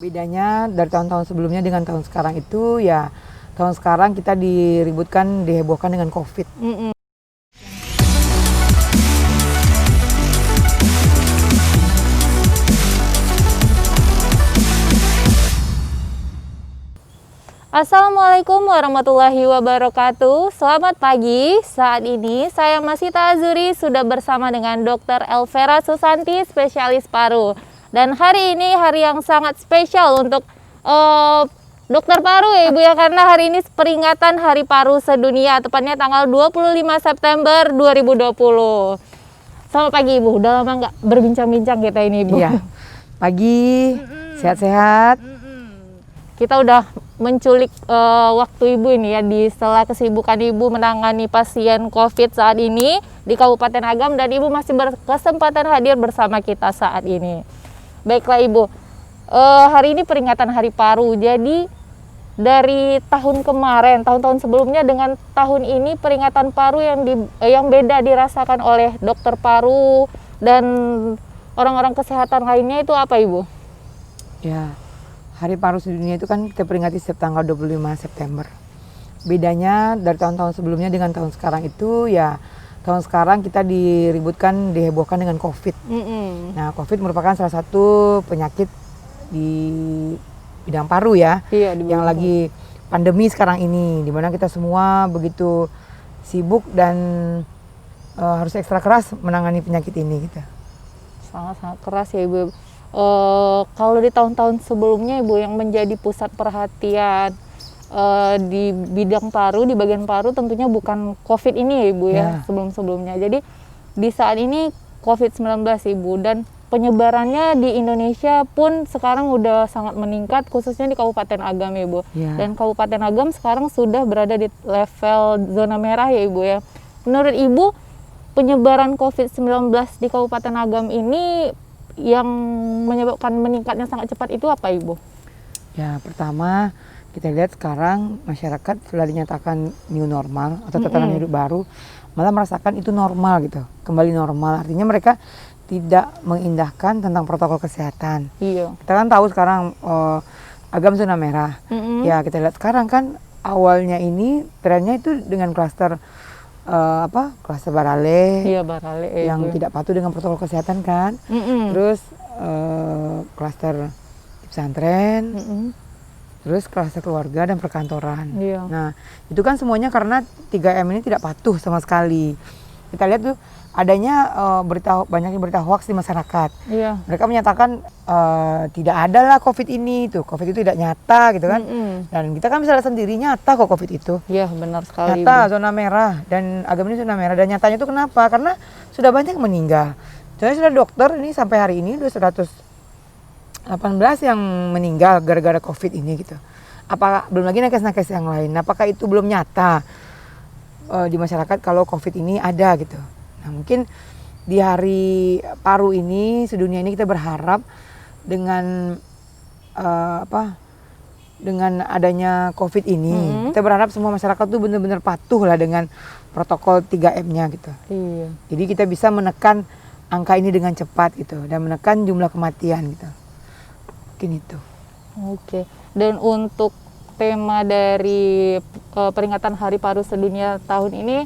Bedanya dari tahun-tahun sebelumnya dengan tahun sekarang itu ya, tahun sekarang kita diributkan, dihebohkan dengan COVID. Assalamualaikum warahmatullahi wabarakatuh. Selamat pagi. Saat ini saya Masita Azuri sudah bersama dengan Dr. Elvera Susanti, spesialis paru. Dan hari ini hari yang sangat spesial untuk dokter paru ya Ibu ya, karena hari ini peringatan Hari Paru Sedunia, tepatnya tanggal 25 September 2020. Selamat pagi Ibu. Udah lama nggak berbincang-bincang kita ini Ibu. Iya. Pagi, sehat-sehat. Kita udah menculik waktu Ibu ini ya, di setelah kesibukan Ibu menangani pasien COVID saat ini di Kabupaten Agam, dan Ibu masih berkesempatan hadir bersama kita saat ini. Baiklah Ibu, hari ini peringatan Hari Paru. Jadi dari tahun kemarin, tahun-tahun sebelumnya dengan tahun ini, peringatan paru yang beda dirasakan oleh dokter paru dan orang-orang kesehatan lainnya itu apa Ibu? Ya. Hari Paru Sedunia itu kan kita peringati setiap tanggal 25 September. Bedanya dari tahun-tahun sebelumnya dengan tahun sekarang itu ya, tahun sekarang kita diributkan, dihebohkan dengan COVID. Nah, COVID merupakan salah satu penyakit di bidang paru ya, yang lagi pandemi sekarang ini, dimana kita semua begitu sibuk dan harus ekstra keras menangani penyakit ini gitu. Sangat-sangat keras ya Ibu. Kalau di tahun-tahun sebelumnya Ibu, yang menjadi pusat perhatian di bidang paru, di bagian paru tentunya bukan COVID ini ya Ibu ya, sebelum-sebelumnya. Jadi di saat ini COVID-19 Ibu, dan penyebarannya di Indonesia pun sekarang udah sangat meningkat, khususnya di Kabupaten Agam ya Ibu. Dan Kabupaten Agam sekarang sudah berada di level zona merah ya Ibu ya. Menurut Ibu, penyebaran COVID-19 di Kabupaten Agam ini yang menyebabkan meningkatnya sangat cepat itu apa Ibu? Ya, pertama kita lihat sekarang masyarakat sudah dinyatakan new normal atau tatanan hidup baru, malah merasakan itu normal gitu, kembali normal. Artinya mereka tidak mengindahkan tentang protokol kesehatan. Kita kan tahu sekarang Agam zona merah. Ya, kita lihat sekarang kan awalnya ini trennya itu dengan klaster klaster Barale, yang tidak patuh dengan protokol kesehatan kan. Terus klaster pesantren, terus klaster keluarga dan perkantoran. Nah, itu kan semuanya karena 3M ini tidak patuh sama sekali. Kita lihat tuh adanya banyaknya berita hoax di masyarakat. Mereka menyatakan tidak ada lah COVID ini, tuh COVID itu tidak nyata gitu kan. Dan kita kan bisa lihat sendiri nyata kok COVID itu. Iya, benar sekali. Nyata zona merah, dan Agam ini zona merah, dan nyatanya itu kenapa? Karena sudah banyak meninggal. Contohnya sudah dokter ini sampai hari ini udah 118 yang meninggal gara-gara COVID ini gitu. Apa belum lagi nakes-nakes yang lain. Apakah itu belum nyata di masyarakat kalau COVID ini ada gitu? Nah, mungkin di Hari Paru ini sedunia ini kita berharap dengan dengan adanya COVID ini, kita berharap semua masyarakat tuh benar-benar patuh lah dengan protokol 3M-nya gitu. Jadi kita bisa menekan angka ini dengan cepat gitu, dan menekan jumlah kematian gitu. Mungkin itu. Oke. Dan untuk tema dari peringatan Hari Paru Sedunia tahun ini,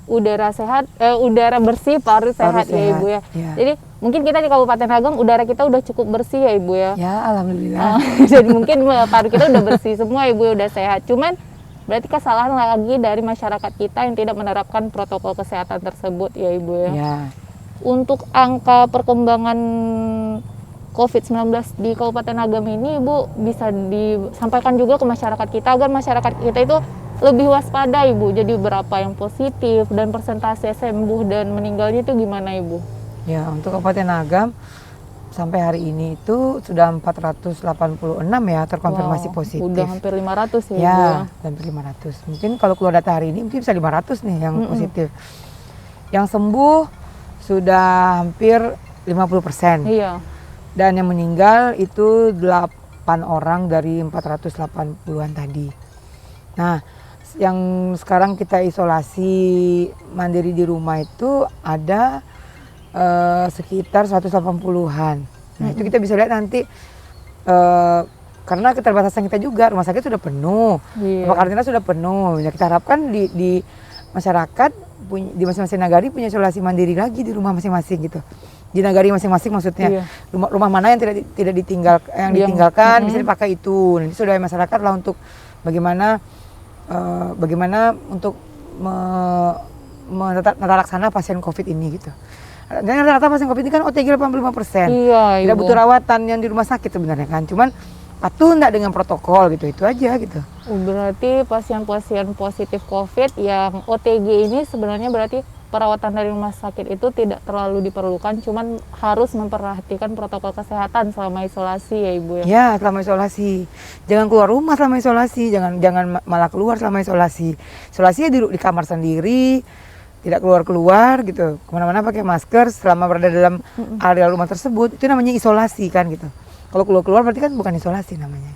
udara sehat, udara bersih, paru sehat ya Ibu ya. Jadi mungkin kita di Kabupaten Agam udara kita udah cukup bersih ya Ibu ya. Ya, alhamdulillah. Jadi mungkin paru kita udah bersih semua Ibu, udah sehat. Cuman berarti kesalahan lagi dari masyarakat kita yang tidak menerapkan protokol kesehatan tersebut ya Ibu ya. Untuk angka perkembangan COVID-19 di Kabupaten Agam ini Ibu bisa disampaikan juga ke masyarakat kita, agar masyarakat kita itu lebih waspada Ibu. Jadi berapa yang positif dan persentase sembuh dan meninggalnya itu gimana Ibu? Ya, untuk Kabupaten Agam sampai hari ini itu sudah 486 ya terkonfirmasi positif. Udah hampir 500 ya Ibu. Ya, hampir 500. Mungkin kalau keluar data hari ini mungkin bisa 500 nih yang positif. Yang sembuh sudah hampir 50%. Dan yang meninggal itu 8 orang dari 480-an tadi. Nah, yang sekarang kita isolasi mandiri di rumah itu ada sekitar 180-an. Nah, itu kita bisa lihat nanti karena keterbatasan kita juga, rumah sakit sudah penuh, Iya. rumah karantina sudah penuh. Ya kita harapkan di masyarakat di masing-masing nagari punya isolasi mandiri lagi di rumah masing-masing gitu. Di nagari masing-masing maksudnya. Iya. Rumah mana yang tidak ditinggalkan bisa dipakai itu. Nanti sudah masyarakat lah untuk bagaimana untuk menata laksana pasien COVID ini gitu. Dan rata-rata pasien COVID ini kan OTG 85%. Iya, Tidak Ibu. butuh rawatan yang di rumah sakit sebenarnya kan. Cuman patuh enggak dengan protokol gitu. Itu aja gitu. Berarti pasien-pasien positif COVID yang OTG ini sebenarnya berarti perawatan dari rumah sakit itu tidak terlalu diperlukan, cuman harus memperhatikan protokol kesehatan selama isolasi ya Ibu ya? Ya, selama isolasi. Jangan keluar rumah selama isolasi, jangan malah keluar selama isolasi. Isolasi ya di kamar sendiri, tidak keluar-keluar gitu. Kemana-mana pakai masker selama berada dalam area rumah tersebut, itu namanya isolasi kan gitu. Kalau keluar-keluar berarti kan bukan isolasi namanya.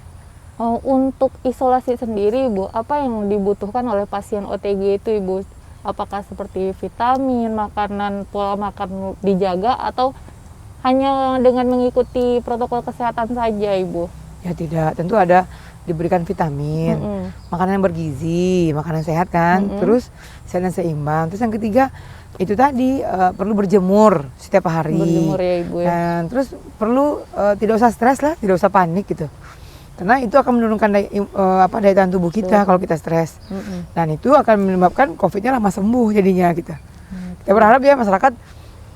Untuk isolasi sendiri Ibu, apa yang dibutuhkan oleh pasien OTG itu Ibu? Apakah seperti vitamin, makanan, pola makan dijaga, atau hanya dengan mengikuti protokol kesehatan saja Ibu? Ya tidak, tentu ada diberikan vitamin, makanan yang bergizi, makanan sehat kan, terus sehat dan seimbang. Terus yang ketiga itu tadi perlu berjemur setiap hari. Berjemur ya Ibu ya. Dan terus perlu tidak usah stres lah, tidak usah panik gitu. Karena itu akan menurunkan daya tahan tubuh kita kalau kita stres. Dan itu akan menyebabkan COVID-nya lama sembuh jadinya gitu. Kita berharap ya masyarakat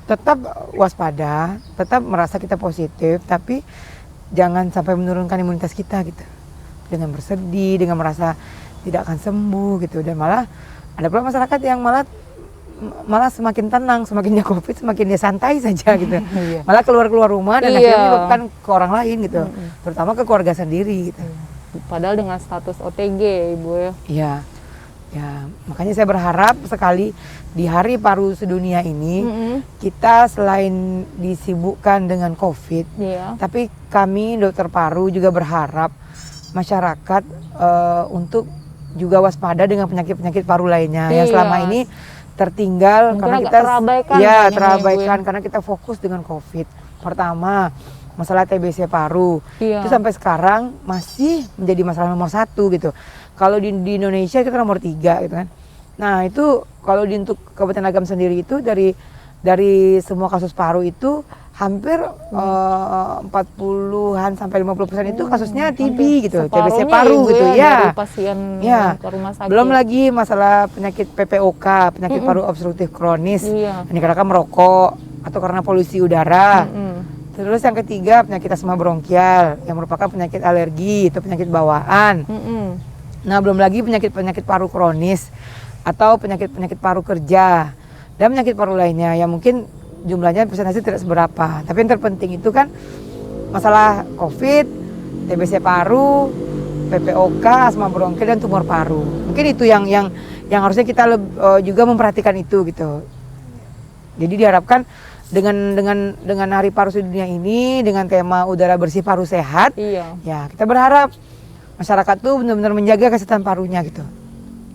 tetap waspada, tetap merasa kita positif, tapi jangan sampai menurunkan imunitas kita gitu. Dengan bersedih, dengan merasa tidak akan sembuh gitu. Dan malah ada pula masyarakat yang malah semakin tenang, semakin dia COVID, semakin dia santai saja gitu. Malah keluar rumah dan akhirnya menyebabkan ke orang lain gitu. Terutama ke keluarga sendiri gitu. Padahal dengan status OTG Ibu ya. Iya. Ya, makanya saya berharap sekali di Hari Paru Sedunia ini kita selain disibukkan dengan COVID, tapi kami dokter paru juga berharap masyarakat untuk juga waspada dengan penyakit-penyakit paru lainnya yang selama ini tertinggal. Mungkin karena agak kita terabaikan karena kita fokus dengan COVID. Pertama, masalah TBC paru itu sampai sekarang masih menjadi masalah nomor 1 gitu. Kalau di Indonesia kita nomor 3 gitu kan. Nah itu kalau untuk Kabupaten Agam sendiri itu dari semua kasus paru itu hampir 40-an sampai 50% itu kasusnya TB gitu, TBC paru gitu ya. Dari pasien ke rumah sakit. Belum lagi masalah penyakit PPOK, penyakit paru obstruktif kronis. Ini karena merokok atau karena polusi udara. Terus yang ketiga penyakit asma bronkial yang merupakan penyakit alergi atau penyakit bawaan. Nah belum lagi penyakit paru kronis atau penyakit paru kerja dan penyakit paru lainnya yang mungkin jumlahnya persentase tidak seberapa. Tapi yang terpenting itu kan masalah COVID, TBC paru, PPOK, asma bronkial dan tumor paru. Mungkin itu yang harusnya kita juga memperhatikan itu gitu. Jadi diharapkan dengan Hari Paru Sedunia ini dengan tema udara bersih paru sehat, ya kita berharap masyarakat tuh benar-benar menjaga kesehatan parunya gitu.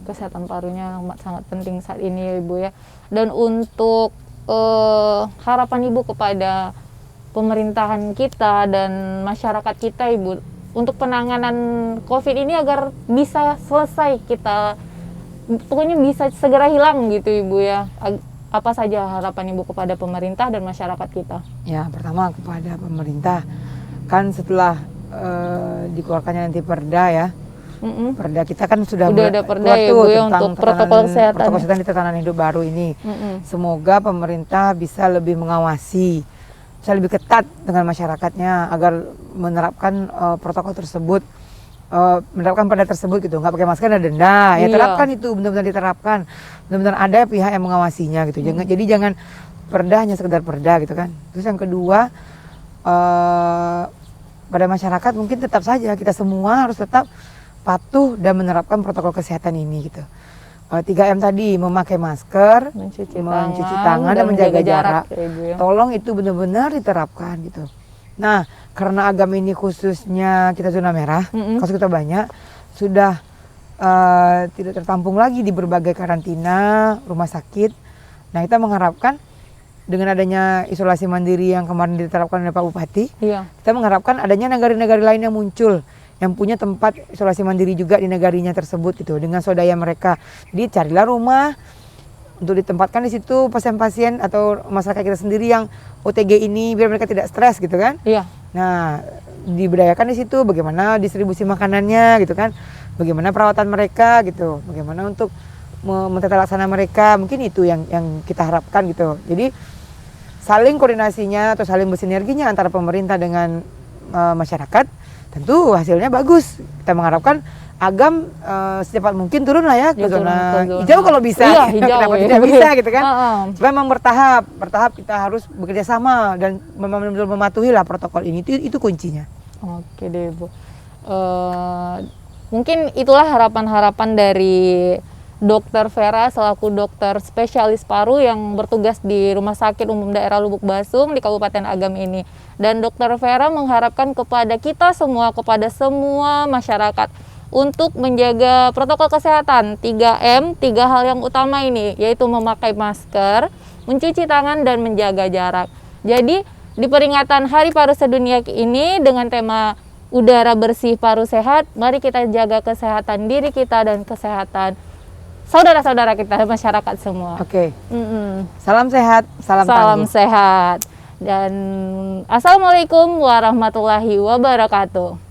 Kesehatan parunya sangat penting saat ini ya Ibu ya. Dan untuk harapan Ibu kepada pemerintahan kita dan masyarakat kita Ibu untuk penanganan COVID ini agar bisa selesai, kita pokoknya bisa segera hilang gitu Ibu ya. Apa saja harapan Ibu kepada pemerintah dan masyarakat kita? Ya, pertama kepada pemerintah, kan setelah dikeluarkannya nanti perda ya, perda kita kan sudah ada perda ya Ibu ya untuk protokol kesehatan di tatanan hidup baru ini. Semoga pemerintah bisa lebih mengawasi, bisa lebih ketat dengan masyarakatnya agar menerapkan protokol tersebut, menerapkan perda tersebut gitu, nggak pakai masker ada denda. Ya terapkan itu, benar-benar diterapkan, benar-benar ada pihak yang mengawasinya gitu. Jadi jangan perda hanya sekedar perda gitu kan. Terus yang kedua, pada masyarakat mungkin tetap saja kita semua harus tetap patuh dan menerapkan protokol kesehatan ini gitu. 3M tadi, memakai masker, mencuci tangan dan menjaga jarak. Ya, tolong itu benar-benar diterapkan gitu. Nah, karena agama ini khususnya kita zona merah, kasus kita banyak, sudah tidak tertampung lagi di berbagai karantina, rumah sakit. Nah, kita mengharapkan dengan adanya isolasi mandiri yang kemarin diterapkan oleh Pak Bupati, kita mengharapkan adanya negara-negara lain yang muncul, yang punya tempat isolasi mandiri juga di negarinya tersebut gitu dengan swadaya mereka. Jadi carilah rumah untuk ditempatkan di situ pasien-pasien atau masyarakat kita sendiri yang OTG ini biar mereka tidak stres gitu kan. Iya. Nah, diberdayakan di situ bagaimana distribusi makanannya gitu kan. Bagaimana perawatan mereka gitu. Bagaimana untuk mentata laksana mereka. Mungkin itu yang kita harapkan gitu. Jadi saling koordinasinya atau saling bersinerginya antara pemerintah dengan masyarakat, tentu hasilnya bagus. Kita mengharapkan Agam secepat mungkin turun lah ya ke zona hijau kalau bisa. Iya, hijau, kenapa ya. tidak bisa gitu kan? Supaya memang bertahap kita harus bekerja sama dan memang benar-benar mematuhi lah protokol ini. Itu kuncinya. Oke deh Bu. Mungkin itulah harapan-harapan dari Dokter Vera selaku dokter spesialis paru yang bertugas di Rumah Sakit Umum Daerah Lubuk Basung di Kabupaten Agam ini. Dan Dokter Vera mengharapkan kepada kita semua, kepada semua masyarakat untuk menjaga protokol kesehatan 3M, 3 hal yang utama ini, yaitu memakai masker, mencuci tangan, dan menjaga jarak. Jadi di peringatan Hari Paru Sedunia ini dengan tema udara bersih, paru sehat, mari kita jaga kesehatan diri kita dan kesehatan saudara-saudara kita, masyarakat semua. Oke. Salam sehat, salam tangguh. Sehat. Dan Assalamualaikum warahmatullahi wabarakatuh.